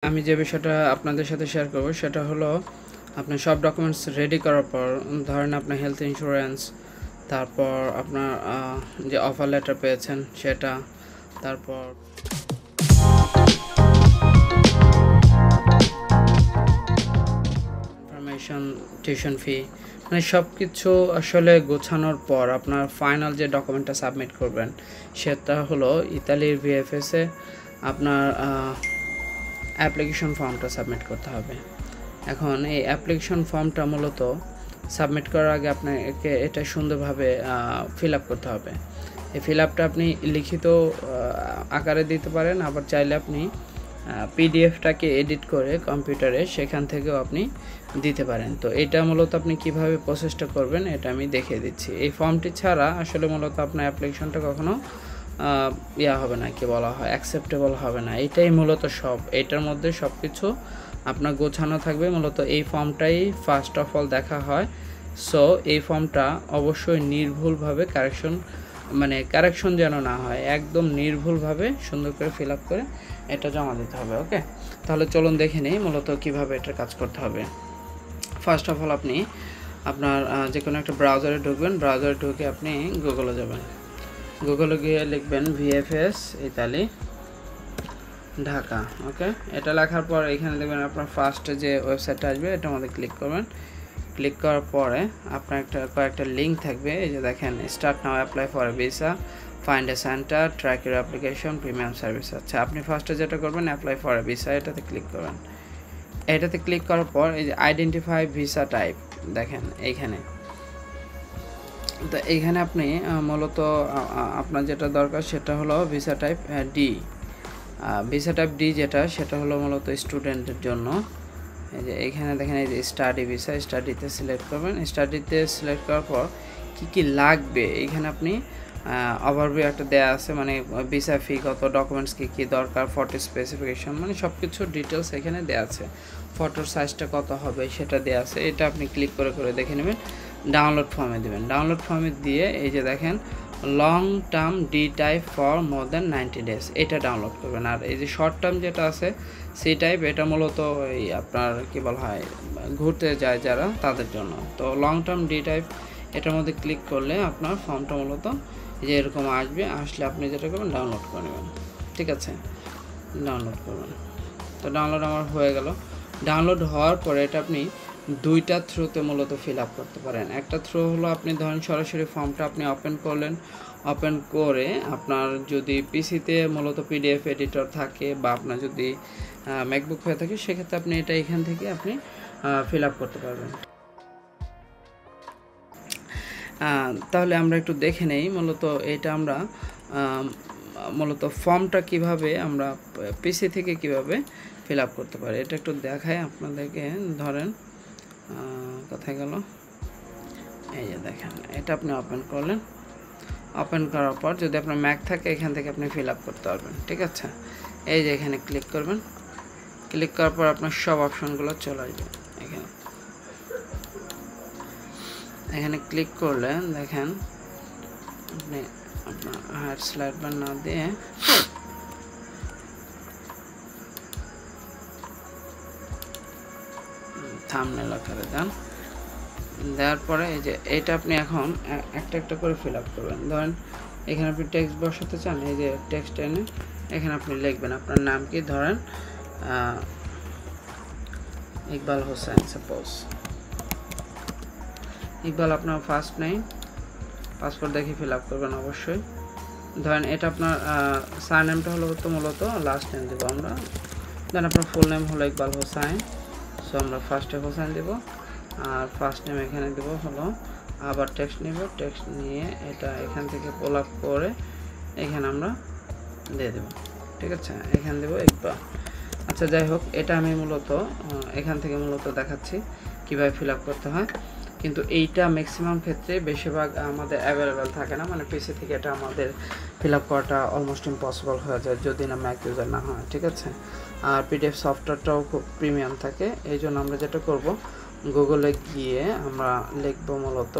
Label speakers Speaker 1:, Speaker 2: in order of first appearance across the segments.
Speaker 1: আমি যে বিষয়টা আপনাদের সাথে শেয়ার করব সেটা হলো আপনার সব ডকুমেন্টস রেডি করার পর ধরেন আপনার হেলথ ইন্স্যুরেন্স, তারপর আপনার যে অফার লেটার পেয়েছেন সেটা, তারপর ইনফরমেশন, টিউশন ফি, মানে সব কিছু আসলে গোছানোর পর আপনার ফাইনাল যে ডকুমেন্টটা সাবমিট করবেন সেটা হলো ইতালির ভিএফএসে আপনার অ্যাপ্লিকেশন ফর্মটা সাবমিট করতে হবে। এখন এই অ্যাপ্লিকেশন ফর্মটা মূলত সাবমিট করার আগে আপনাকে এটা সুন্দরভাবে ফিল আপ করতে হবে। এই ফিল আপটা আপনি লিখিত আকারে দিতে পারেন, আবার চাইলে আপনি পিডিএফটাকে এডিট করে কম্পিউটারে সেখান থেকেও আপনি দিতে পারেন। তো এটা মূলত আপনি কিভাবে প্রসেসটা করবেন এটা আমি দেখিয়ে দিচ্ছি। এই ফর্মটি ছাড়া আসলে মূলত আপনার অ্যাপ্লিকেশনটা কখনো হবে না, কি বলা হয়, অ্যাকসেপ্টেবল হবে না। এটাই মূলত সব, এটার মধ্যে সব কিছু আপনার গোছানো থাকবে। মূলত এই ফর্মটাই ফার্স্ট অফ অল দেখা হয়। সো এই ফর্মটা অবশ্যই নির্ভুলভাবে কারেকশন যেন না হয়, একদম নির্ভুলভাবে সুন্দর করে ফিল আপ করে এটা জমা দিতে হবে। ওকে, তাহলে চলুন দেখে নিই মূলত কীভাবে এটার কাজ করতে হবে। ফার্স্ট অফ অল আপনি আপনার যে কোনো একটা ব্রাউজারে ঢুকবেন, ব্রাউজারে ঢুকে আপনি গুগলে যাবেন, গুগলে গিয়ে লিখবেন ভিএফএস ইতালি ঢাকা। ওকে, এটা লেখার পর এখানে দেখবেন আপনার ফার্স্টে যে ওয়েবসাইটটা আসবে এটার মধ্যে ক্লিক করবেন। ক্লিক করার পরে আপনার কয়েকটা লিঙ্ক থাকবে। এই যে দেখেন, start now, apply for a visa, find a centre, track your application, premium service. আচ্ছা, আপনি ফার্স্টে যেটা করবেন অ্যাপ্লাই ফর এ ভিসা, এটাতে ক্লিক করবেন। এটাতে ক্লিক করার পর এই যে আইডেন্টিফাই ভিসা টাইপ দেখেন এইখানে। তো এইখানে আপনি মূলত আপনার যেটা দরকার সেটা হলো visa type D. Visa type D যেটা, সেটা হলো মূলত স্টুডেন্টের জন্য। এই যে এইখানে দেখেন, এই যে স্টাডি ভিসা, স্টাডিতে সিলেক্ট করবেন। স্টাডিতে সিলেক্ট করার পর কি কি লাগবে এইখানে আপনি ওভারভিউ একটা দেয়া আছে, মানে ভিসা ফি কত, ডকুমেন্টস কী কী দরকার, ফটো স্পেসিফিকেশন, মানে সব কিছু ডিটেলস এখানে দেওয়া আছে। ফটোর সাইজটা কত হবে সেটা দেওয়া আছে। এটা আপনি ক্লিক করে করে দেখে নেবেন। ডাউনলোড ফর্মে দেবেন। ডাউনলোড ফর্মে দিয়ে এই যে দেখেন long term D type for more than 90 days, এটা ডাউনলোড করবেন। আর এই যে শর্ট টার্ম যেটা আছে সি টাইপ, এটা মূলত এই আপনার কী বলা হয়, ঘুরতে যায় যারা, তাদের জন্য। তো লং টার্ম ডি টাইপ এটার মধ্যে ক্লিক করলে আপনার ফর্মটা মূলত যে এরকম আসবে। আসলে আপনি যেটা করবেন ডাউনলোড করে নেবেন। ঠিক আছে, ডাউনলোড করবেন। তো ডাউনলোড আমার হয়ে গেল। ডাউনলোড হওয়ার পরে এটা আপনি দুইটা থ্রুতে মূলত ফিল আপ করতে পারেন। একটা থ্রু হলো আপনি ধরেন সরাসরি ফর্মটা আপনি ওপেন করলেন, ওপেন করে আপনার যদি পিসিতে মূলত পিডিএফ এডিটর থাকে বা আপনার যদি ম্যাকবুক হয়ে থাকে সেক্ষেত্রে আপনি এটা এখান থেকে আপনি ফিল আপ করতে পারবেন। তাহলে আমরা একটু দেখে নেই মূলত এটা আমরা মূলত ফর্মটা কিভাবে আমরা পিসি থেকে কিভাবে ফিল আপ করতে পারি, এটা একটু দেখাই আপনাদেরকে। ধরেন কোথায় গেল, এই যে দেখেন, এটা আপনি ওপেন করলেন। ওপেন করার পর যদি আপনার ম্যাক থাকে এখান থেকে আপনি ফিল আপ করতে পারবেন। ঠিক আছে, এই যে এখানে ক্লিক করবেন। ক্লিক করার পর আপনার সব অপশনগুলো চলে আসবে এখানে। এখানে ক্লিক করলে দেখেন আপনি আপনার হাইড স্লাইড বার না দিয়ে থাম্বনেল আকারে দেন। দেওয়ার পরে এই যে এটা আপনি এখন একটা একটা করে ফিল আপ করবেন। ধরেন এখানে আপনি টেক্সট বসাতে চান, এই যে টেক্সট এনে এখানে আপনি লিখবেন আপনার নাম কি, ধরেন ইকবাল হোসেন, সাপোজ ইকবাল আপনার ফার্স্ট নেম, পাসপোর্ট দেখে ফিল আপ করবেন অবশ্যই। ধরেন এটা আপনার সারনেমটা হলো তো মূলত লাস্ট নেম দেবো আমরা। দেন আপনার ফুল নেম হলো ইকবাল হোসাইন, সো আমরা ফার্স্টে হোসেন দেবো। আর ফার্স্ট নেম এখানে দেবো হলো, আবার টেক্সট নেব, টেক্সট নিয়ে এটা এখান থেকে পুল আপ করে এখানে আমরা দিয়ে দেবো। ঠিক আছে, এখানে দেবো ইকবাল। আচ্ছা, যাই হোক, এটা আমি মূলত এখান থেকে মূলত দেখাচ্ছি কীভাবে ফিল আপ করতে হয়। কিন্তু এইটা ম্যাক্সিমাম ক্ষেত্রে বেশিরভাগ আমাদের অ্যাভেলেবেল থাকে না, মানে পিসি থেকে এটা আমাদের ফিল আপ করাটা অলমোস্ট ইম্পসিবল হয়ে যায় যদি না ম্যাক ইউজার না হয়। ঠিক আছে, আর পিডিএফ সফটওয়্যারটাও খুব প্রিমিয়াম থাকে। এই জন্য আমরা যেটা করব, গুগলে গিয়ে আমরা লিখব মূলত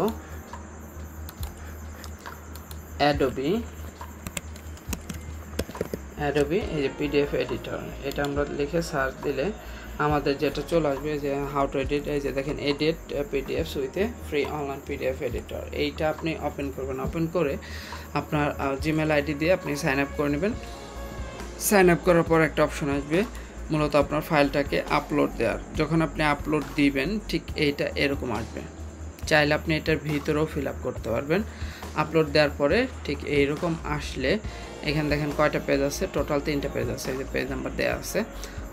Speaker 1: অ্যাডোবি এই যে পিডিএফ এডিটর, এটা আমরা লিখে সার্চ দিলে আমাদের যেটা চলে আসবে যে হাউ টু এডিট, এই যে দেখেন edit PDFs with a free online PDF editor. এইটা আপনি ওপেন করবেন, ওপেন করে আপনার জিমেল আইডি দিয়ে আপনি সাইন আপ করে নেবেন। সাইন আপ করার পর একটা অপশন আসবে মূলত আপনার ফাইলটাকে আপলোড দেওয়ার। যখন আপনি আপলোড দিবেন ঠিক এইটা এরকম আসবে। চাইলে আপনি এটার ভিতরেও ফিল আপ করতে পারবেন। আপলোড দেওয়ার পরে ঠিক এইরকম আসলে এখানে দেখেন কয়টা পেজ আছে, টোটাল 3টা পেজ আছে, এই যে পেজ নাম্বার দেওয়া আছে।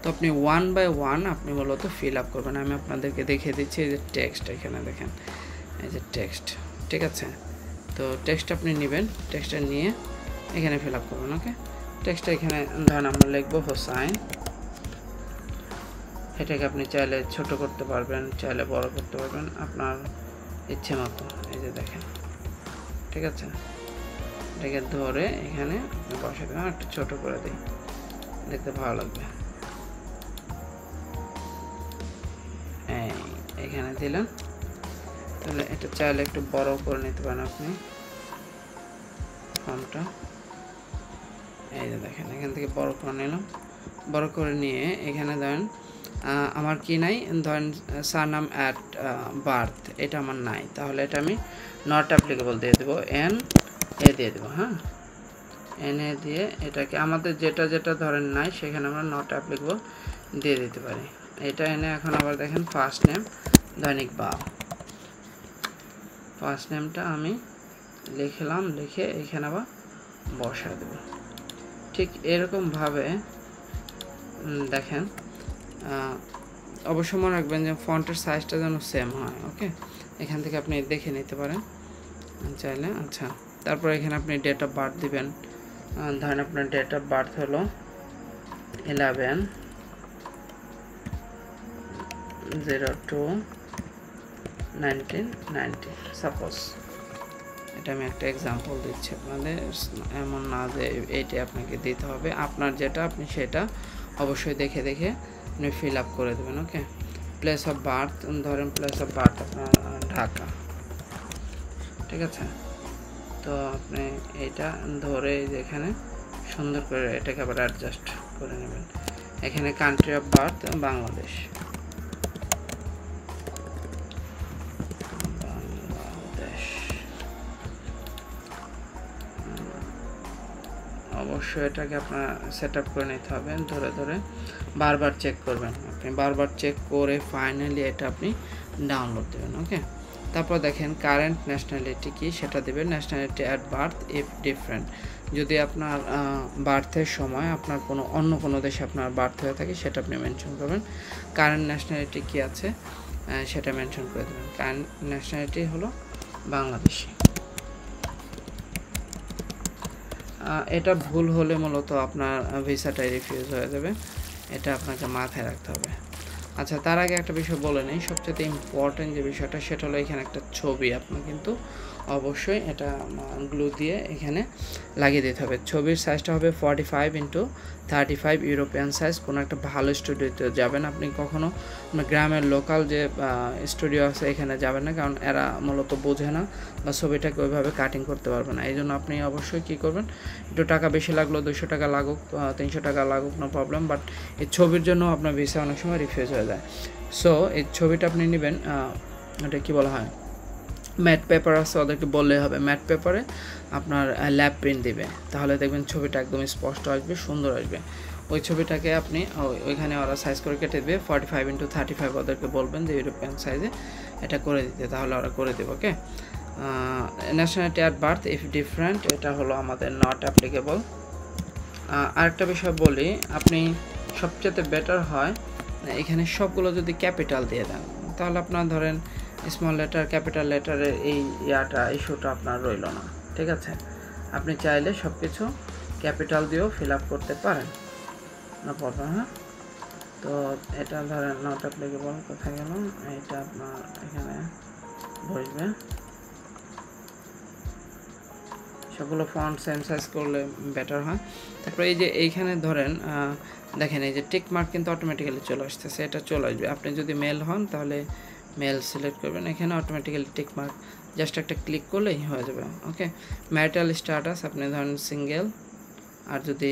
Speaker 1: তো আপনি 1 বাই 1 আপনি মূলত ফিল আপ করবেন। আমি আপনাদেরকে দেখিয়ে দিচ্ছি, এই যে টেক্সট, এখানে দেখেন এই যে টেক্সট, ঠিক আছে। তো টেক্সট আপনি নেবেন, টেক্সটটা নিয়ে এখানে ফিল আপ করবেন। ওকে, টেক্সটটা এখানে ধরেন আমরা লিখবো হোসাইন। এটাকে আপনি চাইলে ছোট করতে পারবেন, চাইলে বড় করতে পারবেন আপনার ইচ্ছে মতো। এই যে দেখেন, ঠিক আছে, এটাকে ধরে এখানে আপনি বসে দেবেন। একটু ছোট করে দিই, দেখতে ভালো লাগবে। এখানে দিলেন, তাহলে এটা চাইলে একটু বড় করে নিতে পারেন আপনি ফর্মটা। এই যে দেখেন এখান থেকে বড় করে নিলাম, বড় করে নিয়ে এখানে ধরেন আমার কি নাই, ধরেন সারনাম অ্যাট বার্থ, এটা আমার নাই, তাহলে এটা আমি নট অ্যাপ্লিকেবল দিয়ে দেবো, এন এ দিয়ে দেবো। হ্যাঁ, এন এ দিয়ে এটাকে আমাদের যেটা যেটা ধরেন নাই সেখানে আমরা নট অ্যাপ্লিকেবল দিয়ে দিতে পারি। এটা এনে এখন আবার দেখেন ফার্স্ট নেম ধরেন ইকবাল, ফার্স্ট নেমটা আমি লিখলাম, লিখে এখানে আবার বসা দেব। ঠিক এরকমভাবে দেখেন, অবশ্যই মনে রাখবেন যে ফন্টের সাইজটা যেন সেম হয়। ওকে, এখান থেকে আপনি দেখে নিতে পারেন চাইলে। আচ্ছা, তারপর এখানে আপনি ডেট অফ বার্থ দিবেন। ধরেন আপনার ডেট অফ বার্থ হলো 11/02/1990 সাপোজ। এটা আমি একটা এক্সাম্পল দিচ্ছি আপনাদের, এমন না যে এইটা আপনাকে দিতে হবে। আপনার যেটা আপনি সেটা অবশ্যই দেখে দেখে আপনি ফিল আপ করে দেবেন। ওকে, প্লেস অফ বার্থ ধরেন প্লেস অফ বার্থ আপনার ঢাকা, ঠিক আছে। তো আপনি এইটা ধরে যেখানে সুন্দর করে এটাকে আবার অ্যাডজাস্ট করে নেবেন। এখানে কান্ট্রি অফ বার্থ বাংলাদেশ, অবশ্যই এটাকে আপনার সেট আপ করে নিতে হবে। ধরে ধরে বারবার চেক করবেন, আপনি বারবার চেক করে ফাইনালি এটা আপনি ডাউনলোড দেবেন। ওকে, তারপর দেখেন কারেন্ট ন্যাশনালিটি কি সেটা দেবেন। Nationality at birth if different, যদি আপনার বার্থের সময় আপনার কোনো অন্য কোনো দেশে আপনার বার্থ হয়ে থাকে সেটা আপনি মেনশন করবেন। কারেন্ট ন্যাশনালিটি কি আছে সেটা মেনশন করে দেবেন। কারেন্ট ন্যাশনালিটি হলো বাংলাদেশি। এটা ভুল হলে মূলত আপনার ভিসাটাই রিফিউজ হয়ে যাবে, এটা আপনাকে মাথায় রাখতে হবে। আচ্ছা, তার আগে একটা বিষয় বলে নেই, সবচেয়ে ইম্পর্টেন্ট যে বিষয়টা সেটা হলো এখানে একটা ছবি আপনার কিন্তু অবশ্যই এটা গ্লু দিয়ে এখানে লাগিয়ে দিতে হবে। ছবির সাইজটা হবে 45x35 ইউরোপিয়ান সাইজ। কোনো একটা ভালো স্টুডিওতে যাবেন আপনি, কখনো গ্রামের লোকাল যে স্টুডিও আছে এখানে যাবেন না, কারণ এরা মূলত বোঝে না বা ছবিটাকে ওইভাবে কাটিং করতে পারবে না। এই জন্য আপনি অবশ্যই কী করবেন, একটু টাকা বেশি লাগলো, 200 টাকা লাগুক, 300 টাকা লাগুক, নো প্রবলেম, বাট এই ছবির জন্য আপনার ভিসা অনেক সময় রিফিউজ হয়ে যায়। সো এই ছবিটা আপনি নেবেন, এটা কী বলা হয়, ম্যাট পেপার আছে, ওদেরকে বললেই হবে ম্যাট পেপারে আপনার ল্যাব প্রিন্ট দিবে, তাহলে দেখবেন ছবিটা একদম স্পষ্ট আসবে, সুন্দর আসবে। ওই ছবিটাকে আপনি ওইখানে ওরা সাইজ করে কেটে দেবে 45x35, ওদেরকে বলবেন যে ইউরোপিয়ান সাইজে এটা করে দিতে, তাহলে ওরা করে দেবে। Okay, nationality at birth if different, এটা হলো আমাদের নট অ্যাপ্লিকেবল। আরেকটা বিষয় বলি, আপনি সবচেয়ে বেটার হয় এখানে সবগুলো যদি ক্যাপিটাল দিয়ে দেন, তাহলে আপনার ধরেন স্মল লেটার ক্যাপিটাল লেটারের এই ইস্যুটা আপনার রইল না, ঠিক আছে। আপনি চাইলে সব কিছু ক্যাপিটাল দিয়েও ফিল আপ করতে পারেন, না প্রবলেম। হ্যাঁ, তো এটা ধরেন নট অ্যাপ্লিকেবল, কোথায় গেল, এটা আপনার এখানে বসবে। সবগুলো ফন্ট সেম সাইজ করলে বেটার হয়। তারপরে এই যে এইখানে ধরেন দেখেন এই যে টিক মার্ক কিন্তু অটোমেটিক্যালি চলে আসতেছে, এটা চলে আসবে। আপনি যদি মেল হন তাহলে মেল সিলেক্ট করবেন, এখানে অটোমেটিক্যালি টিক মার্ক জাস্ট একটা ক্লিক করলেই হয়ে যাবে। ওকে, ম্যারিটাল স্ট্যাটাস আপনি ধরেন সিঙ্গেল, আর যদি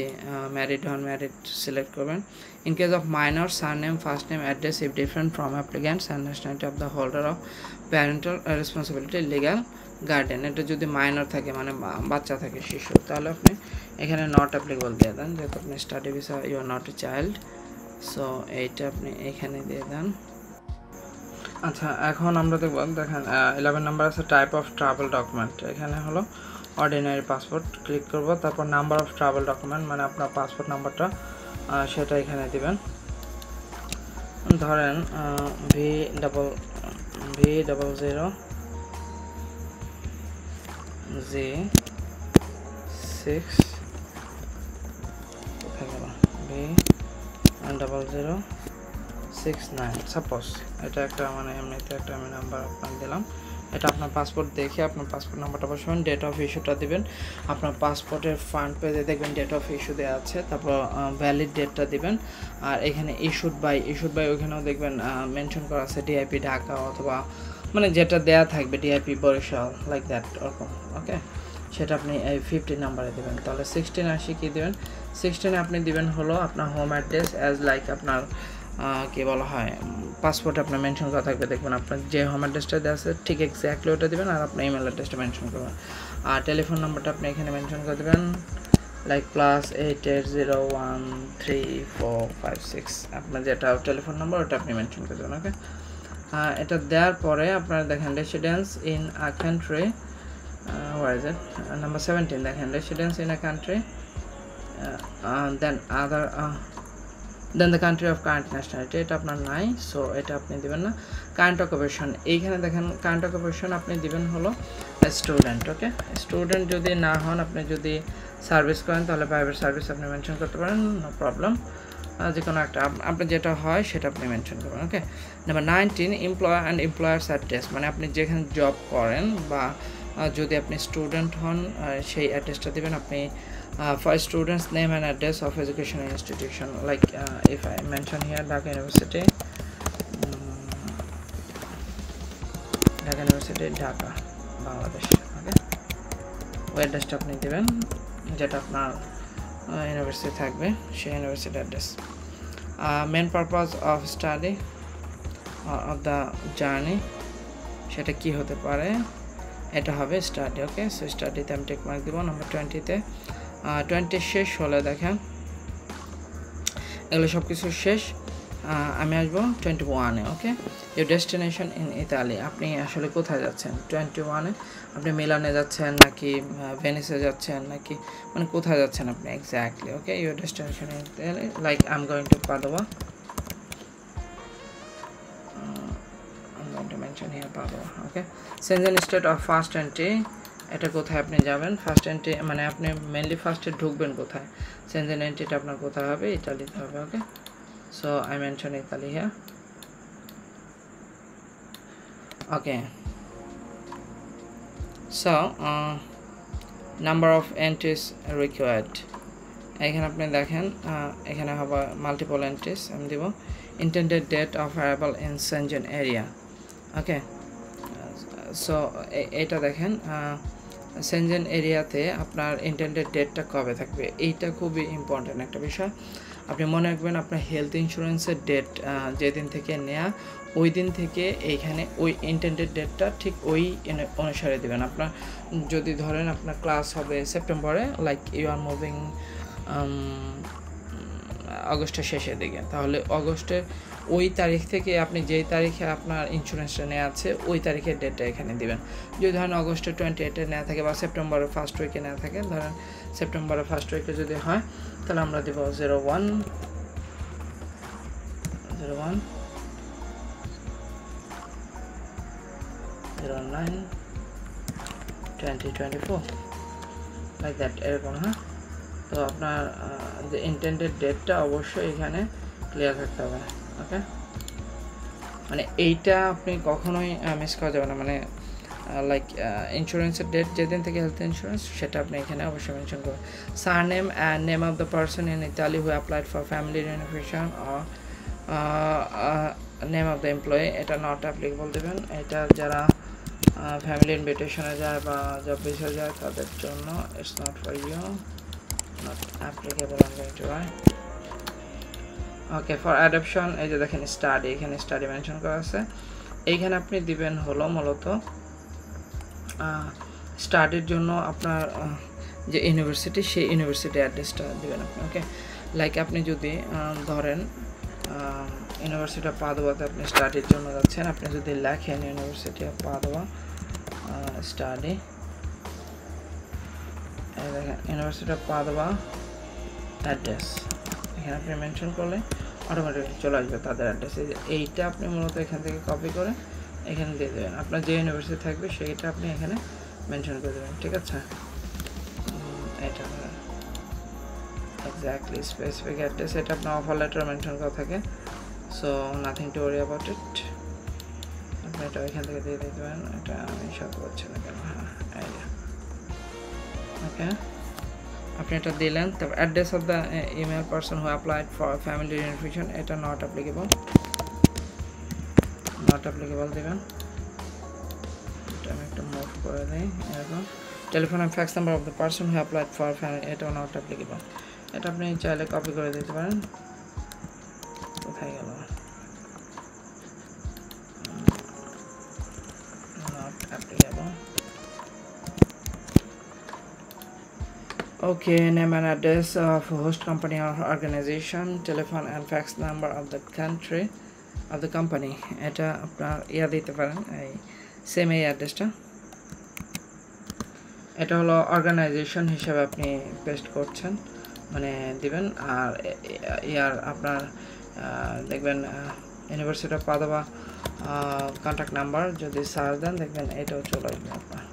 Speaker 1: ম্যারিড হন ম্যারিড সিলেক্ট করবেন। In case of minor surname first name address if different from applicants and nationality of the holder of parental responsibility legal guardian, এটা যদি মাইনর থাকে মানে বাচ্চা থাকে শিশু, তাহলে আপনি এখানে নট অ্যাপ্লিকেবল দিয়ে দেন, যেহেতু আপনি study visa you are not a child. So এইটা আপনি এখানে দিয়ে দেন। আচ্ছা, এখন আমরা দেখেন 11 নাম্বার আছে টাইপ অফ ট্রাভেল ডকুমেন্ট। এখানে হলো অর্ডিনারি পাসপোর্ট, ক্লিক করব। তারপর নাম্বার অফ ট্রাভেল ডকুমেন্ট মানে আপনার পাসপোর্ট নাম্বারটা সেটা এখানে দিবেন। ধরেন V00G6 V0069 সাপোজ এটা একটা মানে এমনিতে একটা আমি নাম্বার আপনাকে দিলাম। এটা আপনার পাসপোর্ট দেখে আপনার পাসপোর্ট নাম্বারটা বসাবেন, ডেট অফ ইস্যুটা দিবেন। আপনার পাসপোর্টের ফ্রন্ট পেজে দেখবেন ডেট অফ ইস্যু দেওয়া আছে, তারপর ভ্যালিড ডেটটা দিবেন। আর এখানে ইস্যুড বাই ওইখানেও দেখবেন মেনশন করা আছে ডিআইপি ঢাকা অথবা মানে যেটা দেয়া থাকবে ডিআইপি বরিশাল লাইক দ্যাট ওরকম। ওকে, সেটা আপনি এই 50 নাম্বারে দেবেন। তাহলে 16 আসি কী দেবেন, 16 আপনি দিবেন হলো আপনার হোম অ্যাড্রেস অ্যাজ লাইক আপনার কী বলা হয় পাসপোর্টে আপনার মেনশন করা থাকবে, দেখবেন আপনার যে হোম অ্যাড্রেসটা দেওয়া আছে ঠিক এক্স্যাক্টলি ওটা দেবেন। আর আপনার ইমেল অ্যাড্রেসটা মেনশন করবেন। আর টেলিফোন নাম্বারটা আপনি এখানে মেনশন করে দেবেন লাইক +88013456 আপনার যেটা টেলিফোন নাম্বার ওটা আপনি মেনশন করে দেবেন। ওকে, এটা দেওয়ার পরে আপনারা দেখেন residence in a country, where is it, number 17 দেখেন residence in a country, then the country of current nationality, এটা আপনার নাই, সো এটা আপনি দিবেন না। কারেন্ট অকুপেশন, এইখানে দেখেন কারেন্ট অকুপেশন আপনি দিবেন হলো স্টুডেন্ট। ওকে, স্টুডেন্ট যদি না হন, আপনি যদি সার্ভিস করেন তাহলে প্রাইভেট সার্ভিস আপনি মেনশন করতে পারেন, নো প্রবলেম। যে কোনো একটা আপনার যেটা হয় সেটা আপনি মেনশন করবেন। Okay, number 19 employer and employers address, মানে আপনি যেখানে জব করেন বা যদি আপনি স্টুডেন্ট হন সেই অ্যাড্রেসটা দেবেন আপনি। For students name and address of educational institution like if I mention here Dhaka university, Dhaka Bangladesh. Okay, ওই অ্যাড্রেসটা আপনি দেবেন যেটা আপনার ইউনিভার্সিটি থাকবে, সেই university address. Main purpose of study of the journey, সেটা কি হতে পারে, এটা হবে স্টাডি। ওকে, সো স্টাডিতে আমি টিক মার্ক দিব। নাম্বার 20-তে 20 শেষ হলে দেখেন এগুলো সব কিছু শেষ। আমি আসবো 21-এ। ওকে, ইউর ডেস্টিনেশন ইন ইতালি, আপনি আসলে কোথায় যাচ্ছেন 21-এ, আপনি মিলানে যাচ্ছেন নাকি ভেনিসে যাচ্ছেন নাকি মানে কোথায় যাচ্ছেন আপনি exactly. Okay, your destination in Italy like I am going to Padova, Padova. Okay, Schengen state of first entry, এটা কোথায় আপনি যাবেন, ফার্স্ট এন্ট্রি মানে আপনি মেনলি ফার্স্টে ঢুকবেন কোথায়, সেনজেন এন্ট্রিটা আপনার কোথায় হবে, ইতালিতে হবে। Okay, so I mention Italy here. Okay, so number of entries required, এখানে আপনি দেখেন এখানে হবে মাল্টিপল এন্ট্রিজ আমি দিব। Intended date of arrival in Schengen area. Okay, so এটা দেখেন সেনজেন এরিয়াতে আপনার ইন্টেন্ডেড ডেটটা কবে থাকবে, এইটা খুবই ইম্পর্টেন্ট একটা বিষয়। আপনি মনে রাখবেন আপনার হেলথ ইন্স্যুরেন্সের ডেট যেদিন থেকে নেওয়া ওই দিন থেকে এইখানে ওই ইন্টেন্ডেড ডেটটা ঠিক ওই অনুসারে দেবেন। আপনার যদি ধরেন আপনার ক্লাস হবে সেপ্টেম্বরে, লাইক ইউ আর মুভিং আগস্টের শেষের দিকে, তাহলে অগস্টের ওই তারিখ থেকে আপনি যেই তারিখে আপনার ইন্স্যুরেন্সটা নেওয়া আছে ওই তারিখের ডেটটা এখানে দিবেন। যদি ধরেন অগস্টের 28-এ নেওয়া থাকে বা সেপ্টেম্বরের ফার্স্ট উইকে নেওয়া থাকে, ধরেন সেপ্টেম্বরের ফার্স্ট উইকে যদি হয় তাহলে আমরা দেব 01/09/2024 লাইক দ্যাট, এরকম। হ্যাঁ, তো আপনার যে ইন্টেন্ডেড ডেটটা অবশ্যই এখানে ক্লিয়ার থাকতে হবে। ওকে, মানে এইটা আপনি কখনোই মিস করা যাবে না, মানে লাইক ইন্স্যুরেন্সের ডেট যেদিন থেকে হেলথ ইন্স্যুরেন্স সেটা আপনি এখানে অবশ্যই মেনশন করবেন। Surname and name of the person in Italy who applied for family reunification or name of the employee, এটা নট অ্যাপ্লিকেবল দেবেন। এটা যারা ফ্যামিলি ইনভিটেশনে যায় বা জব ভিসা যায় তাদের জন্য, it's not for you. not applicable I'm going to write. Okay for adoption এই যে দেখেন স্টাডি, এখানে স্টাডি মেনশন করা আছে। এইখানে আপনি দিবেন হলো মূলত স্টাডির জন্য আপনার যে ইউনিভার্সিটি সেই ইউনিভার্সিটি অ্যাড্রেসটা দিবেন আপনি। ওকে, লাইক আপনি যদি ধরেন ইউনিভার্সিটি অফ পাদোয়াতে আপনি স্টাডির জন্য যাচ্ছেন, আপনি যদি লেখেন ইউনিভার্সিটি অফ পাদোয়া স্টাডি, দেখেন ইউনিভার্সিটি অফ পাদোয়া অ্যাড্রেস, এখানে আপনি মেনশন করলে অটোমেটিক্যালি চলে আসবে তাদের অ্যাড্রেস। এইটা আপনি মূলত এখান থেকে কপি করে এখানে দিয়ে দেবেন, আপনার যে ইউনিভার্সিটি থাকবে সেইটা আপনি এখানে মেনশন করে দেবেন, ঠিক আছে। এটা এক্স্যাক্টলি স্পেসিফিক অ্যাড্রেস, এটা আপনার অফার লেটার মেনশন করা থাকে, so nothing to worry about it. আপনি এটা এখান থেকে দিয়ে দিতে পারেন, এটা আমি সাথে পাচ্ছি না কেন, হ্যাঁ ওকে আপনি এটা দিলেন। তারপর address of the email person who applied for family reunification, এটা নট অ্যাপ্লিকেবল, নট অ্যাপ্লিকেবল দেবেন। এটা আমি একটা মুভ করে দিই এরকম। Telephone and fax number of the person who applied for family, এটাও নট অ্যাপ্লিকেবল। এটা আপনি চাইলে কপি করে দিতে পারেন। কোথায় গেল, not applicable. Okay, name and address of host company or organization, telephone and fax number of the country of the company, এটা আপনার ইয়া দিতে পারেন, এই সেম এই অ্যাড্রেসটা, এটা হলো অর্গানাইজেশন হিসেবে আপনি পেস্ট করছেন, মানে দিবেন। আর ইয়ার আপনার দেখবেন ইউনিভার্সিটি অফ পাদোয়া কন্ট্যাক্ট নাম্বার যদি সার্চ দেন দেখবেন এটাও চলে আসবে আপনার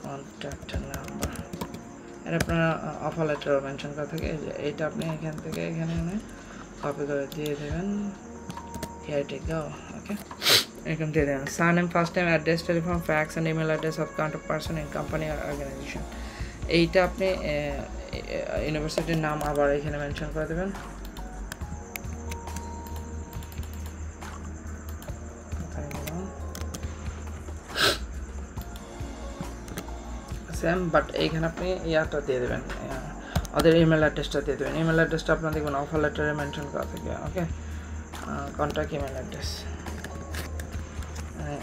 Speaker 1: কন্ট্যাক্ট নাম্বার। এটা আপনার অফার লেটার মেনশন করা থাকে, এইটা আপনি এখান থেকে এখানে কপি করে দিয়ে দেবেন। Here it go, okay, এরকম দিয়ে দেবেন। Surname, first name, address, telephone, fax and email address of counter person in company or organisation. এইটা আপনি ইউনিভার্সিটির নাম আবার এখানে মেনশন করে দেবেন। সেম, বাট এইখানে আপনি ইয়াটা দিয়ে দেবেন, ওদের ইমেল অ্যাড্রেসটা দিয়ে দেবেন। ইমেল অ্যাড্রেসটা আপনার দেখবেন অফার লেটারে মেনশন করা থাকে, okay. Contact email address,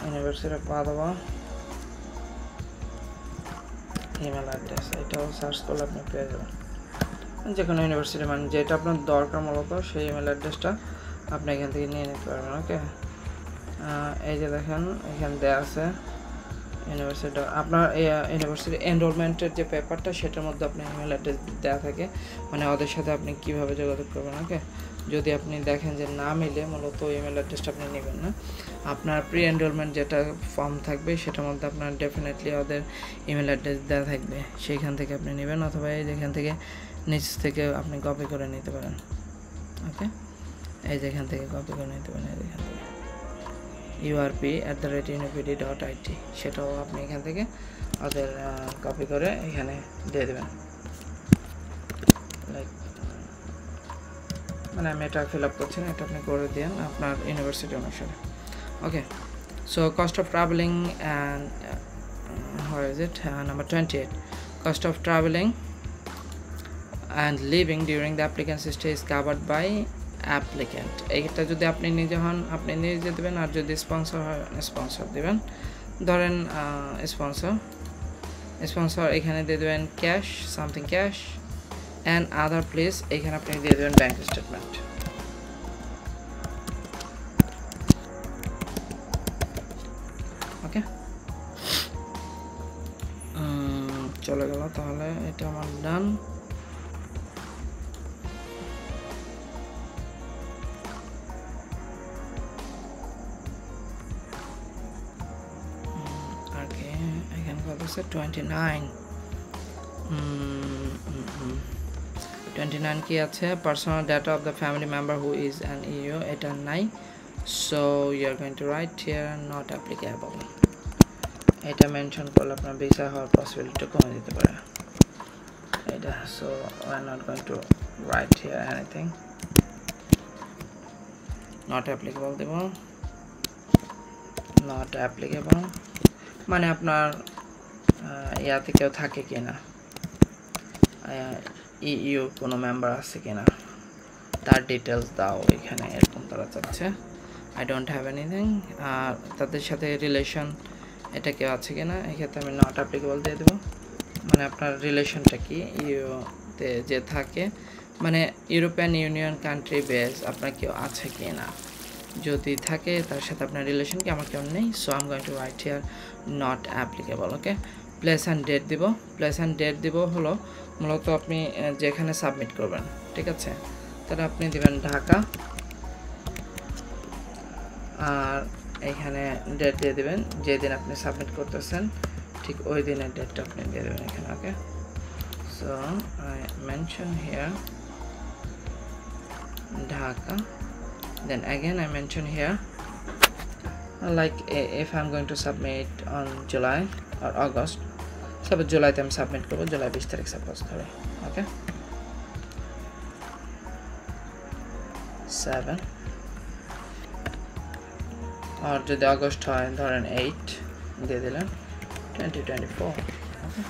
Speaker 1: university of Padova email address, এটাও সার্চ করলে আপনি পেয়ে যাবেন। যে কোনো ইউনিভার্সিটি মানে যেটা আপনার দরকার মূলত সেই ইমেল অ্যাড্রেসটা আপনি এখান থেকে নিয়ে নিতে পারবেন, ওকে। এই যে দেখেন এখানে দেওয়া আছে ইউনিভার্সিটি, আপনার ইউনিভার্সিটি এনরোলমেন্টের যে পেপারটা সেটার মধ্যে আপনার ইমেল অ্যাড্রেস দেওয়া থাকে, মানে ওদের সাথে আপনি কীভাবে যোগাযোগ করবেন, ওকে। যদি আপনি দেখেন যে না মিলে মূলত ইমেল অ্যাড্রেসটা আপনি নেবেন না, আপনার প্রি এনরোলমেন্ট যেটা ফর্ম থাকবে সেটার মধ্যে আপনার ডেফিনেটলি ওদের ইমেল অ্যাড্রেস দেওয়া থাকবে, সেইখান থেকে আপনি নেবেন, অথবা এই যেখান থেকে নিচ থেকে আপনি কপি করে নিতে পারেন, ওকে। এই যেখান থেকে কপি করে নিতে পারেন, এই যেখান থেকে urp@unipd.it, সেটাও আপনি এখান থেকে ওদের কপি করে এখানে দিয়ে দেবেন, লাইক মানে আমি এটা ফিল আপ করছি না, এটা আপনি করে দিন আপনার ইউনিভার্সিটি অনুসারে, okay. So cost of travelling and where is it, number 28, cost of traveling and living during the applicant's stay is covered by applicant। এইটা যদি আপনি নিজে হন আপনি নিজে দেবেন, আর যদি স্পন্সর হয় স্পন্সর দেবেন। ধরেন স্পন্সর এখানে দিয়ে দেবেন cash, something cash and other place, এখানে আপনি দিয়ে দেবেন ব্যাঙ্ক স্টেটমেন্ট, ওকে। চলে গেল, তাহলে এটা আমার ডান। এখানে কত আছে 29, 29 কি আছে, personal data of the family member who is an EU, এটা নাই, so you are going to write here not applicable. এটা মেনশন করলে আপনার ভিসা হওয়ার পসিবিলিটি কমে যেতে পারে এটা, so I am not going to write here anything, not applicable দেব, নট অ্যাপ্লিকেবল মানে আপনার ইয়াতে কেউ থাকে কি না, ইইউ কোনো মেম্বার আছে কিনা, তার ডিটেলস দাও এখানে, এরকম তারা চাচ্ছে। I don't have anything. আর তাদের সাথে রিলেশন এটা কেউ আছে কিনা, এক্ষেত্রে আমি নট অ্যাপ্লিকেবল দিয়ে দেবো। মানে আপনার রিলেশনটা কি ইউতে যে থাকে, মানে ইউরোপিয়ান ইউনিয়ন কান্ট্রি বেস আপনার কেউ আছে কি না, যদি থাকে তার সাথে আপনার রিলেশন কি, আমার কেউ নেই। So I am going to write here not applicable. Okay, place and date দিব। প্লেস অ্যান্ড ডেট দিব হলো মূলত আপনি যেখানে সাবমিট করবেন, ঠিক আছে, তাহলে আপনি দিবেন ঢাকা, আর এইখানে ডেট দিয়ে দেবেন যেদিন আপনি সাবমিট করতেছেন ঠিক ওই দিনের ডেটটা আপনি দিয়ে দেবেন এখানে। Okay, so I mention here Dhaka, then again I mention here like if I'm going to submit on July or August, suppose July তে আমি সাবমিট করব, জুলাই 20 তারিখ সাপোজ ধরে। ওকে, 7 আর যদি আগস্ট হয় ধরেন 8 দিয়ে দিলেন 2024। ওকে,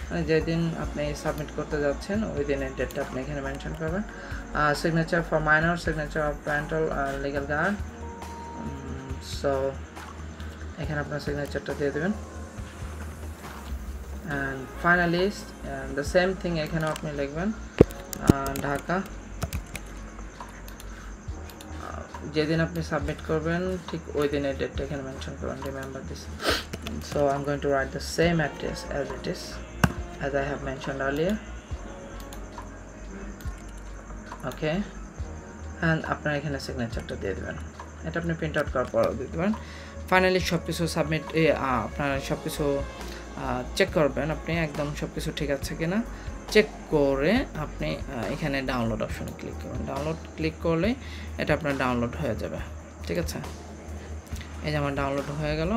Speaker 1: মানে যেদিন আপনি সাবমিট করতে যাচ্ছেন ওই দিনের ডেটটা আপনি এখানে মেনশন করবেন। Signature for minor, signature of parental legal guard, সো এখানে আপনার সিগনেচারটা দিয়ে দেবেন। And finally the same thing এখানেও আপনি লিখবেন ঢাকা, যেদিন আপনি সাবমিট করবেন ঠিক ওই দিনের ডেটটা এখানে মেনশন করবেন, remember this. So I am going to write the same address as it is as I have mentioned earlier. Okay, and আপনার এখানে সিগনেচারটা দিয়ে দেবেন, এটা আপনি প্রিন্ট আউট করার পর দিতে পারেন। ফাইনালি সব কিছু সাবমিট, আপনার সব কিছু চেক করবেন, আপনি একদম সব কিছু ঠিক আছে কিনা চেক করে আপনি এখানে ডাউনলোড অপশনে ক্লিক করবেন। ডাউনলোড ক্লিক করলে এটা আপনার ডাউনলোড হয়ে যাবে, ঠিক আছে। এই যে আমার ডাউনলোড হয়ে গেল।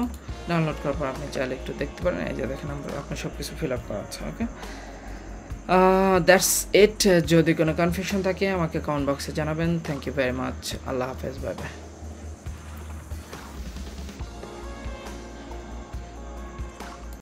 Speaker 1: ডাউনলোড করার পর আপনি চাইলে একটু দেখতে পারেন, এই যে দেখেন আপনার সব কিছু ফিল আপ করা আছে। Okay, that's it. যদি কোনো কনফিউশন থাকে আমাকে কমেন্ট বক্সে জানাবেন। Thank you very much. আল্লাহ হাফেজ, বাই বাই।